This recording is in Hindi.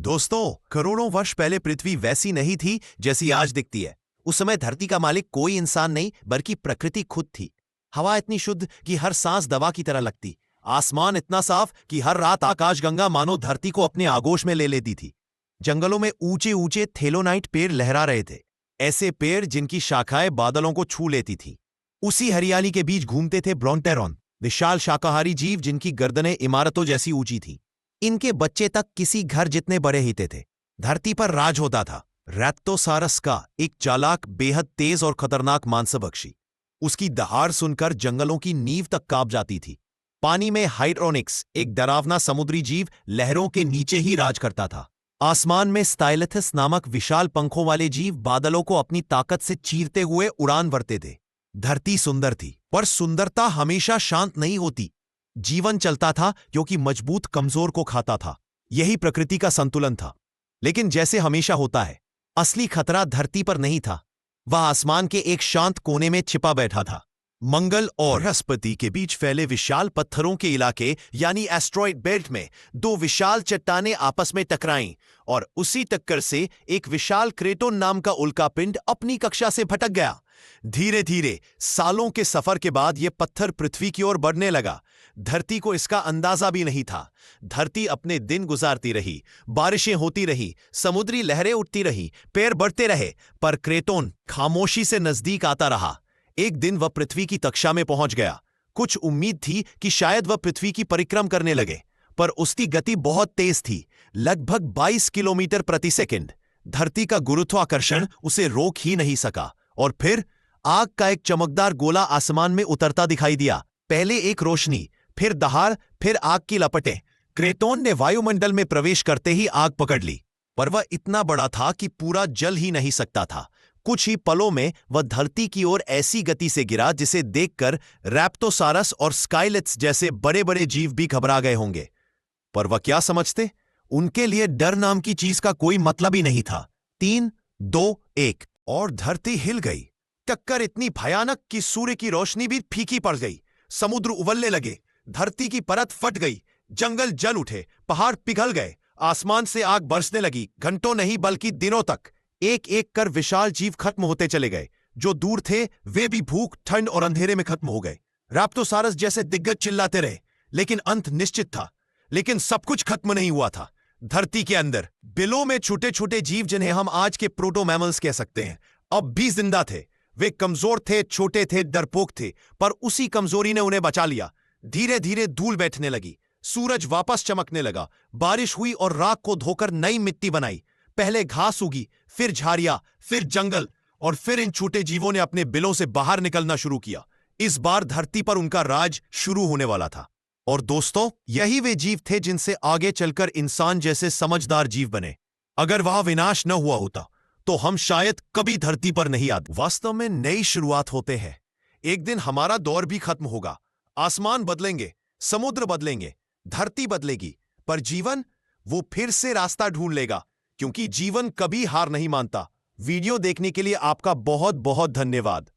दोस्तों, करोड़ों वर्ष पहले पृथ्वी वैसी नहीं थी जैसी आज दिखती है। उस समय धरती का मालिक कोई इंसान नहीं बल्कि प्रकृति खुद थी। हवा इतनी शुद्ध कि हर सांस दवा की तरह लगती। आसमान इतना साफ कि हर रात आकाशगंगा मानो धरती को अपने आगोश में ले लेती थी। जंगलों में ऊंचे ऊंचे थेलोनाइट पेड़ लहरा रहे थे, ऐसे पेड़ जिनकी शाखाएं बादलों को छू लेती थी। उसी हरियाली के बीच घूमते थे ब्रोंटेरॉन, विशाल शाकाहारी जीव जिनकी गर्दनें इमारतों जैसी ऊंची थी। इनके बच्चे तक किसी घर जितने बड़े ही थे। धरती पर राज होता था रैप्टोसारस का, एक चालाक, बेहद तेज और खतरनाक मांसभक्षी। उसकी दहाड़ सुनकर जंगलों की नींव तक कांप जाती थी। पानी में हाइड्रोनिक्स, एक डरावना समुद्री जीव, लहरों के नीचे ही राज करता था। आसमान में स्टाइलथस नामक विशाल पंखों वाले जीव बादलों को अपनी ताकत से चीरते हुए उड़ान भरते थे। धरती सुंदर थी, पर सुंदरता हमेशा शांत नहीं होती। जीवन चलता था क्योंकि मजबूत कमजोर को खाता था। यही प्रकृति का संतुलन था। लेकिन जैसे हमेशा होता है, असली खतरा धरती पर नहीं था। वह आसमान के एक शांत कोने में छिपा बैठा था। मंगल और बृहस्पति के बीच फैले विशाल पत्थरों के इलाके यानी एस्ट्रॉइड बेल्ट में दो विशाल चट्टानें आपस में टकराईं और उसी टक्कर से एक विशाल क्रेटोन नाम का उल्कापिंड अपनी कक्षा से भटक गया। धीरे धीरे सालों के सफर के बाद यह पत्थर पृथ्वी की ओर बढ़ने लगा। धरती को इसका अंदाजा भी नहीं था। धरती अपने दिन गुजारती रही, बारिशें होती रही, समुद्री लहरें उठती रही, पेड़ बढ़ते रहे, पर क्रेटोन खामोशी से नजदीक आता रहा। एक दिन वह पृथ्वी की कक्षा में पहुंच गया। कुछ उम्मीद थी कि शायद वह पृथ्वी की परिक्रम करने लगे, पर उसकी गति बहुत तेज थी, लगभग 22 किलोमीटर प्रति सेकंड। धरती का गुरुत्वाकर्षण उसे रोक ही नहीं सका। और फिर आग का एक चमकदार गोला आसमान में उतरता दिखाई दिया। पहले एक रोशनी, फिर दहाड़, फिर आग की लपटें। क्रेटोन ने वायुमंडल में प्रवेश करते ही आग पकड़ ली, पर वह इतना बड़ा था कि पूरा जल ही नहीं सकता था। कुछ ही पलों में वह धरती की ओर ऐसी गति से गिरा जिसे देखकर रैप्टोसारस और स्काइलिथ्स जैसे बड़े बड़े जीव भी घबरा गए होंगे। पर वह क्या समझते? उनके लिए डर नाम की चीज का कोई मतलब ही नहीं था। 3, 2, 1 और धरती हिल गई। टक्कर इतनी भयानक कि सूर्य की रोशनी भी फीकी पड़ गई। समुद्र उबलने लगे, धरती की परत फट गई, जंगल जल उठे, पहाड़ पिघल गए, आसमान से आग बरसने लगी। घंटों नहीं बल्कि दिनों तक एक एक कर विशाल जीव खत्म होते चले गए। जो दूर थे वे भी भूख, ठंड और अंधेरे में खत्म हो गए। रैप्टोसारस जैसे दिग्गज चिल्लाते रहे, लेकिन अंत निश्चित था। लेकिन सब कुछ खत्म नहीं हुआ था। धरती के अंदर बिलों में छोटे छोटे जीव, जिन्हें हम आज के प्रोटो मैमल्स कह सकते हैं, अब भी जिंदा थे। वे कमजोर थे, छोटे थे, डरपोक थे, पर उसी कमजोरी ने उन्हें बचा लिया। धीरे धीरे धूल बैठने लगी, सूरज वापस चमकने लगा, बारिश हुई और राख को धोकर नई मिट्टी बनाई। पहले घास उगी, फिर झाड़ियां, फिर जंगल, और फिर इन छोटे जीवों ने अपने बिलों से बाहर निकलना शुरू किया। इस बार धरती पर उनका राज शुरू होने वाला था। और दोस्तों, यही वे जीव थे जिनसे आगे चलकर इंसान जैसे समझदार जीव बने। अगर वह विनाश न हुआ होता तो हम शायद कभी धरती पर नहीं आते। वास्तव में नई शुरुआत होते हैं। एक दिन हमारा दौर भी खत्म होगा। आसमान बदलेंगे, समुद्र बदलेंगे, धरती बदलेगी, पर जीवन, वो फिर से रास्ता ढूंढ लेगा, क्योंकि जीवन कभी हार नहीं मानता। वीडियो देखने के लिए आपका बहुत बहुत धन्यवाद।